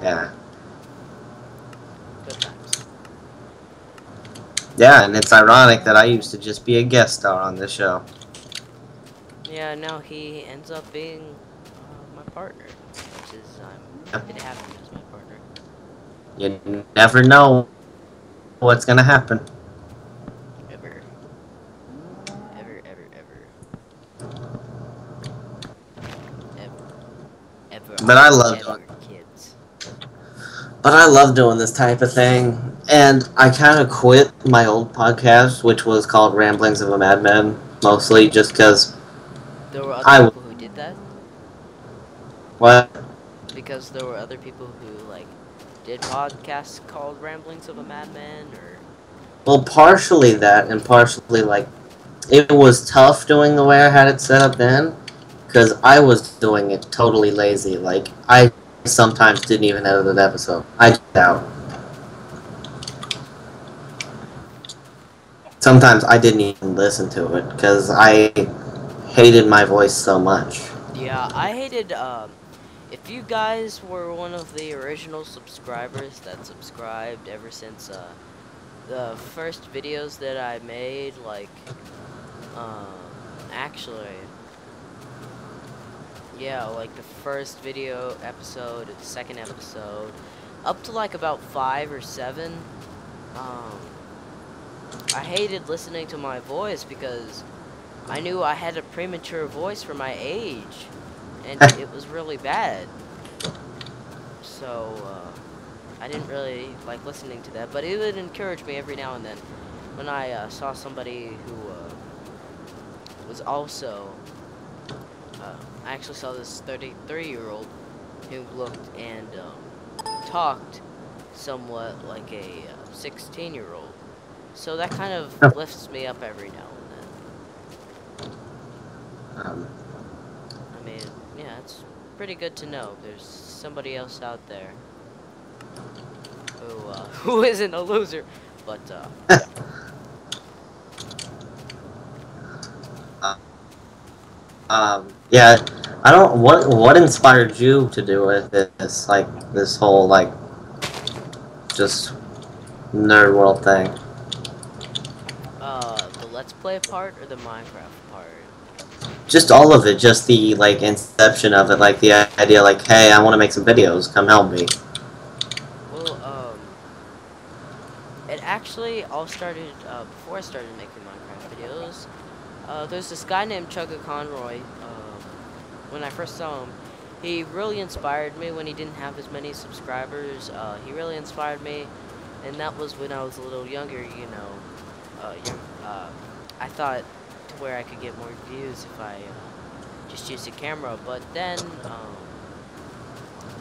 Yeah. Good times. Yeah, and it's ironic that I used to just be a guest star on this show. Yeah, now he ends up being my partner, which is I'm happy to have him as my partner. You never know what's gonna happen. Ever, ever, ever, ever, ever, ever. I But I said love doing. ever, kids. But I love doing this type of thing, and I kind of quit my old podcast, which was called Ramblings of a Madman, mostly just because There were other I people who did that what. because there were other people who like did podcasts called Ramblings of a Madman, or Well, partially that, and partially like it was tough doing the way I had it set up then, because I was doing it totally lazy. Like I sometimes didn't even edit an episode. I just out. Sometimes I didn't even listen to it because I hated my voice so much. yeah, I hated. If you guys were one of the original subscribers that subscribed ever since the first videos that I made, like actually, yeah, like the first video episode, the second episode, up to like about 5 or 7. Um, I hated listening to my voice because I knew I had a premature voice for my age, and it was really bad. So, I didn't really like listening to that, but it would encourage me every now and then when I saw somebody who was also, I actually saw this 33-year-old who looked and talked somewhat like a 16-year-old. So that kind of lifts me up every now and then. Um, I mean, yeah, it's pretty good to know there's somebody else out there who who isn't a loser, but yeah. yeah, I don't. What inspired you to do with this? Like this whole like just nerd world thing. The Let's Play part or the Minecraft part? Just all of it. Just the like inception of it. Like the idea. Like, hey, I want to make some videos. Come help me. Well, it actually all started before I started making Minecraft videos. There's this guy named Chugga Conroy. When I first saw him, he really inspired me when he didn't have as many subscribers. He really inspired me, and that was when I was a little younger, you know. I thought to where I could get more views if I just used a camera, but then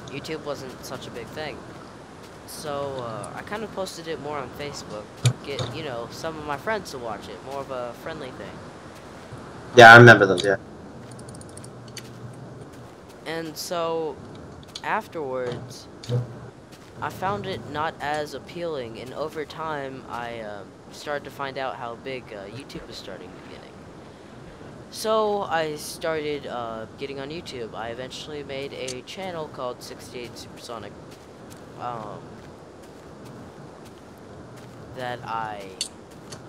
YouTube wasn't such a big thing. So I kind of posted it more on Facebook, get, you know, some of my friends to watch it, more of a friendly thing. Yeah, I remember those. Yeah. And so afterwards, I found it not as appealing, and over time, I started to find out how big YouTube was starting getting. So I started getting on YouTube. I eventually made a channel called 68 Supersonic that I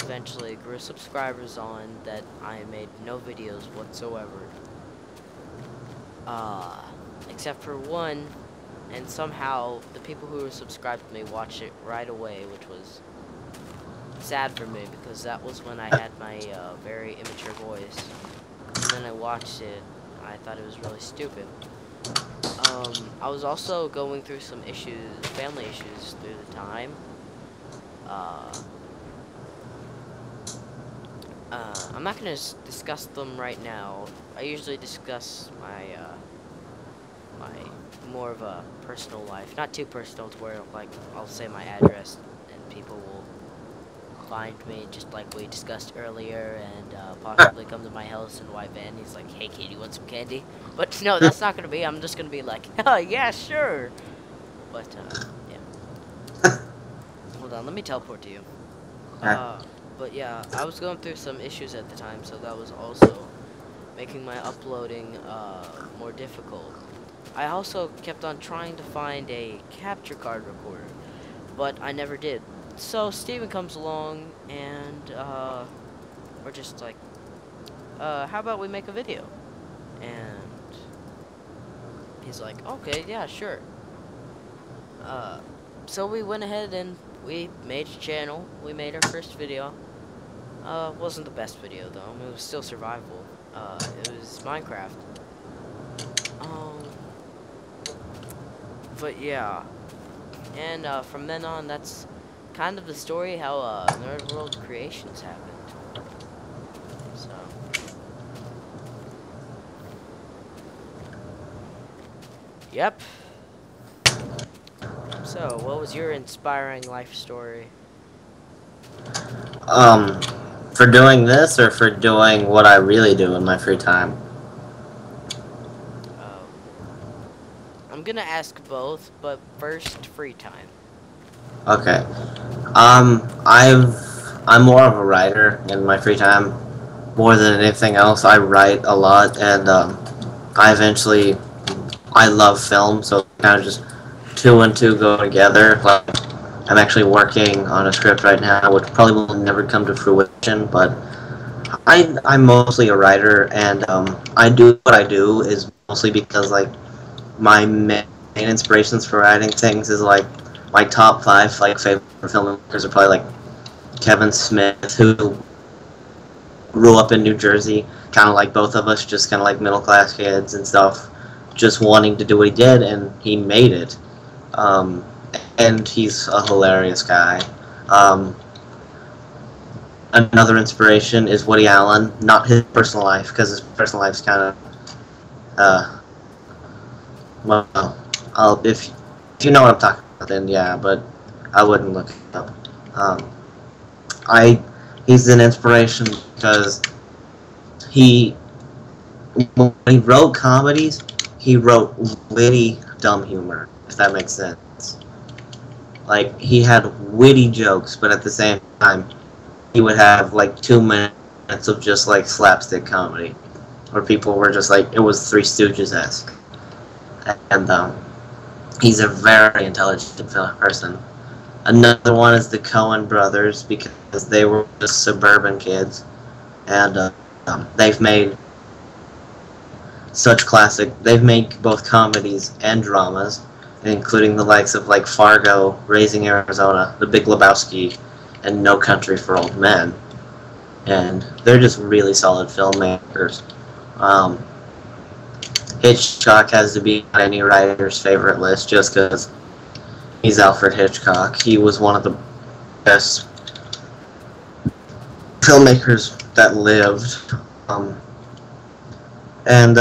eventually grew subscribers on, that I made no videos whatsoever. Except for one, and somehow the people who were subscribed to me watched it right away, which was sad for me because that was when I had my very immature voice. And then I watched it, I thought it was really stupid. I was also going through some issues, family issues through the time. I'm not gonna discuss them right now. I usually discuss my more of a personal life, not too personal to where like I'll say my address and people will find me, just like we discussed earlier, and possibly come to my house in a white van. He's like, "Hey kid, you want some candy?" But no, that's not gonna be. I'm just gonna be like, "Oh yeah, sure." But yeah. Hold on, let me teleport to you. But yeah, I was going through some issues at the time, so that was also making my uploading more difficult. I also kept on trying to find a capture card recorder, but I never did. So Steven comes along and we're just like, how about we make a video? And he's like, okay, yeah, sure. Uh, so we went ahead and we made a channel. We made our first video. Wasn't the best video though. It was still survival. It was Minecraft. Um, but yeah. And from then on, that's kind of the story how Nerd World Creations happened. So. Yep. So, what was your inspiring life story? For doing this or for doing what I really do in my free time? Uh, I'm gonna ask both, but first, free time. Okay. I'm more of a writer in my free time. More than anything else, I write a lot, and I love film, so kind of just two and two go together. Like, I'm actually working on a script right now, which probably will never come to fruition, but I'm mostly a writer, and I do what I do is mostly because, like, my main inspirations for writing things is, like, my top five, like, favorite filmmakers are probably, like, Kevin Smith, who grew up in New Jersey, kind of like both of us, just kind of like middle-class kids and stuff, just wanting to do what he did, and he made it. Um, and he's a hilarious guy. Um, Another inspiration is Woody Allen, not his personal life, because his personal life's kind of, well, if you know what I'm talking about, then yeah, but I wouldn't look it up. Um, he's an inspiration because he, when he wrote comedies, he wrote witty, dumb humor, if that makes sense. Like, he had witty jokes, but at the same time, he would have, like, 2 minutes of just, like, slapstick comedy, where people were just like, it was Three Stooges-esque. And, he's a very intelligent person. Another one is the Coen brothers, because they were just suburban kids, and they've made they've made both comedies and dramas, including the likes of, like, Fargo, Raising Arizona, The Big Lebowski, and No Country for Old Men. And they're just really solid filmmakers. Hitchcock has to be on any writer's favorite list just because he's Alfred Hitchcock. He was one of the best filmmakers that lived. And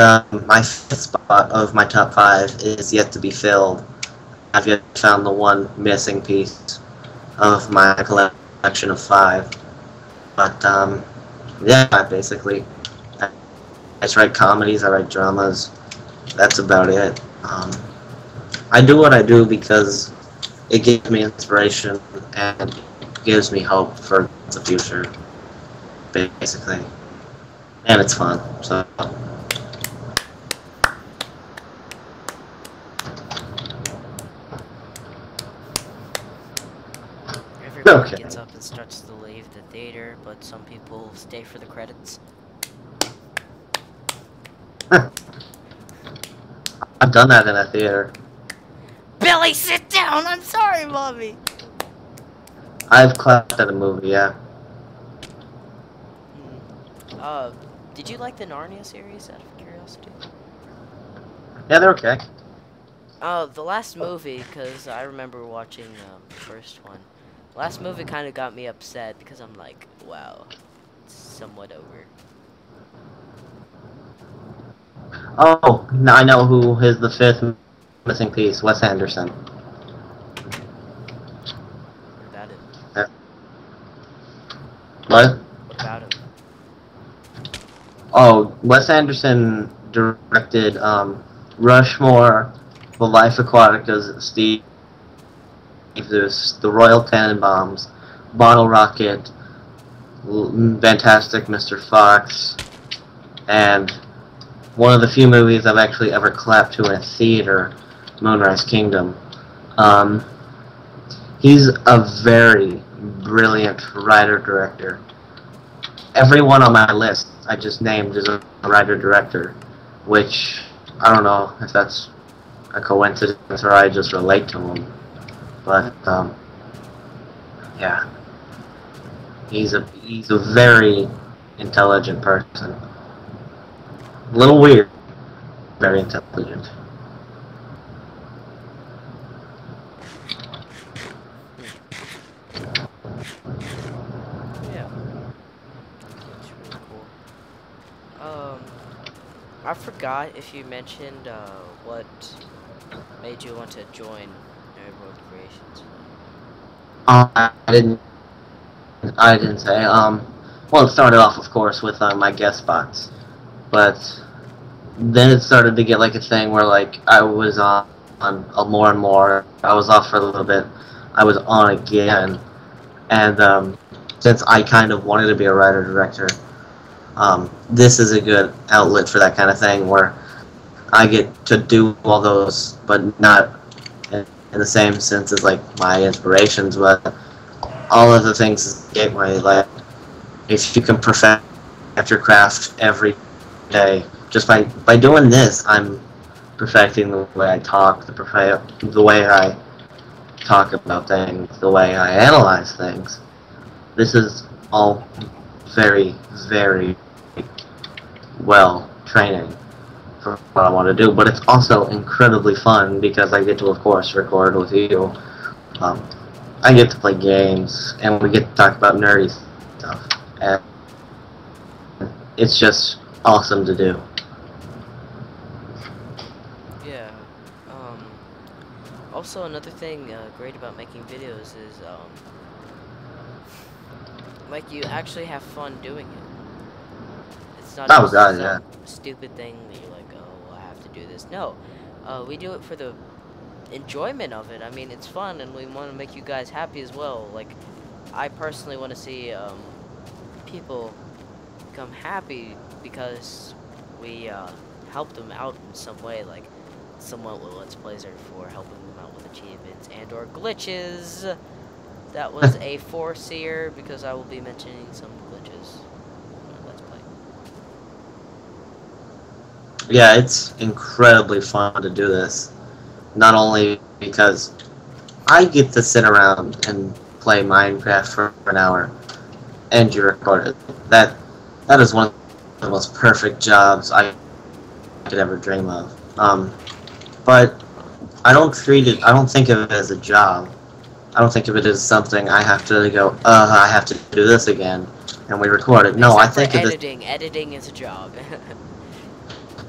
my fifth spot of my top five is yet to be filled. I've yet found the one missing piece of my collection of five. But yeah, basically, I just write comedies, I write dramas. That's about it. I do what I do because it gives me inspiration and gives me hope for the future, basically. And it's fun, so. Everybody Okay. gets up and starts to leave the theater, but some people stay for the credits. I've done that in a theater. Billy, sit down! I'm sorry, Mommy! I've clapped at a movie, yeah. Did you like the Narnia series, out of curiosity? Yeah, they're okay. The last movie, because I remember watching the first one. The last movie kind of got me upset, because I'm like, wow, it's somewhat over. Oh, now I know who is the fifth missing piece. Wes Anderson. What about it? Yeah. What? What about it? Oh, Wes Anderson directed Rushmore, The Life Aquaticas, Steve Zeus, The Royal Tenenbaums, Bottle Rocket, Fantastic Mr. Fox, and one of the few movies I've actually ever clapped to in a theater, Moonrise Kingdom. Um, he's a very brilliant writer-director. Everyone on my list I just named is a writer-director, which I don't know if that's a coincidence or I just relate to him. But, yeah. He's a very intelligent person. A little weird, very intelligent. Yeah, it's really cool. I forgot if you mentioned what made you want to join Nerd World Creations. I didn't. I didn't say. Well, it started off, of course, with my guest spots, but then it started to get like a thing where like I was on more and more. I was off for a little bit. I was on again, and since I kind of wanted to be a writer director, this is a good outlet for that kind of thing where I get to do all those, but not in the same sense as like my inspirations, but all of the things is a gateway. Like if you can perfect your craft every day, just by doing this, I'm perfecting the way I talk, the way I talk about things, the way I analyze things. This is all very, very well training for what I want to do, but it's also incredibly fun because I get to, of course, record with you. Um, I get to play games, and we get to talk about nerdy stuff, and it's just awesome to do. Yeah. Also, another thing great about making videos is like you actually have fun doing it. It's not Oh just god, some yeah. stupid thing that you're like, oh, I have to do this. No, we do it for the enjoyment of it. I mean, it's fun, and we want to make you guys happy as well. Like, I personally want to see people become happy because we help them out in some way. Like, someone with Let's Plays are for helping them out with achievements and or glitches. That was a foreseer because I will be mentioning some glitches in my Let's Play. Yeah, it's incredibly fun to do this. Not only because I get to sit around and play Minecraft for an hour and you record it. That is one of the most perfect jobs I could ever dream of. But I don't think of it as a job. I don't think of it as something I have to go, I have to do this again, and we record it. No, I think of it. Editing. Editing is a job.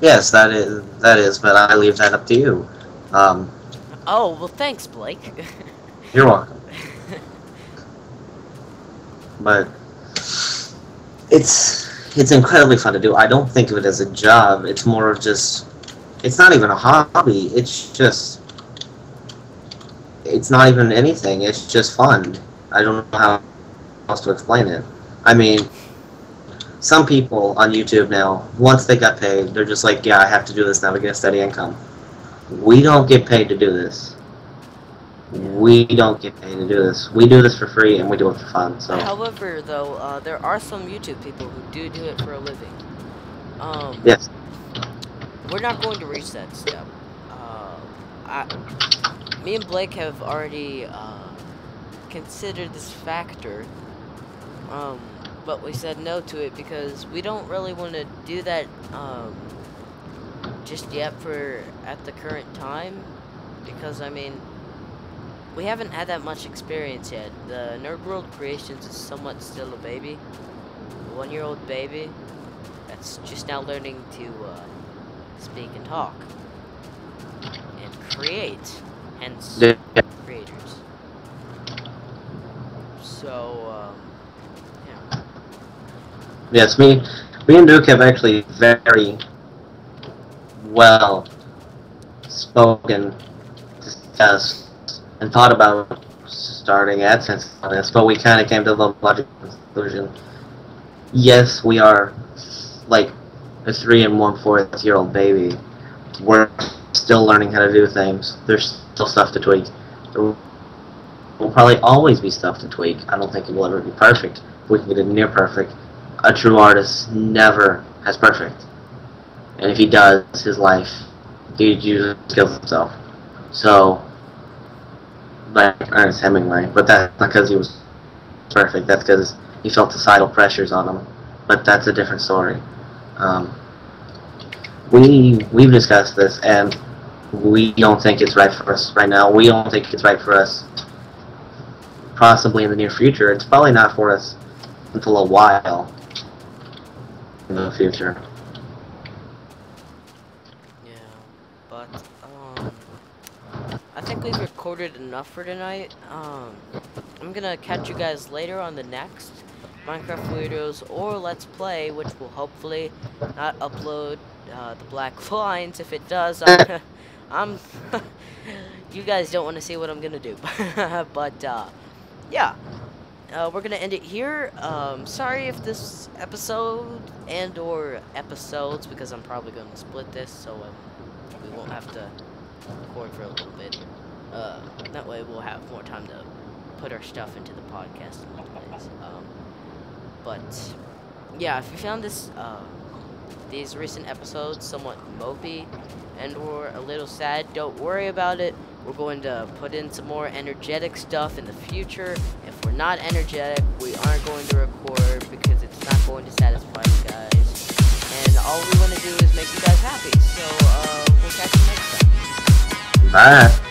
Yes, that is, but I leave that up to you. Oh, well, thanks, Blake. You're welcome. But it's incredibly fun to do. I don't think of it as a job. It's more of just, it's not even a hobby. It's not even anything. It's just fun. I don't know how else to explain it. I mean, some people on YouTube now, once they got paid, they're just like, yeah, I have to do this now to get a steady income. We don't get paid to do this. We don't get paid to do this. We do this for free, and we do it for fun. So. However, though, there are some YouTube people who do it for a living. Yes. We're not going to reach that step. Me and Blake have already considered this factor, but we said no to it because we don't really want to do that just yet at the current time, because I mean, we haven't had that much experience yet. The Nerd World Creations is somewhat still a baby, a 1-year-old baby that's just now learning to speak and talk and create, hence creators. So yeah. Yes, me and Duke have actually very well spoken, discussed, and thought about starting AdSense on this, but we kind of came to the logical conclusion. Yes, we are, like, a 3 and 1/4-year-old baby. We're still learning how to do things. There's still stuff to tweak. There will probably always be stuff to tweak. I don't think it will ever be perfect. We can get it near perfect. A true artist never has perfect. And if he does, his life, he usually kills himself. So, like Ernest Hemingway, but that's not because he was perfect. That's because he felt societal pressures on him. But that's a different story. We've discussed this, and we don't think it's right for us right now. We don't think it's right for us possibly in the near future. It's probably not for us until a while in the future. Yeah, but I think we've recorded enough for tonight. I'm gonna catch you guys later on the next Minecraft Weirdos or Let's Play, which will hopefully not upload the black lines. If it does, I'm you guys don't want to see what I'm gonna do. But yeah, we're gonna end it here. Sorry if this episode and or episodes, because I'm probably gonna split this, so we won't have to record for a little bit. That way we'll have more time to put our stuff into the podcast in one place. But yeah, if you found this these recent episodes somewhat mopey and or a little sad, don't worry about it. We're going to put in some more energetic stuff in the future. If we're not energetic, we aren't going to record because it's not going to satisfy you guys. And all we want to do is make you guys happy. So we'll catch you next time. Bye.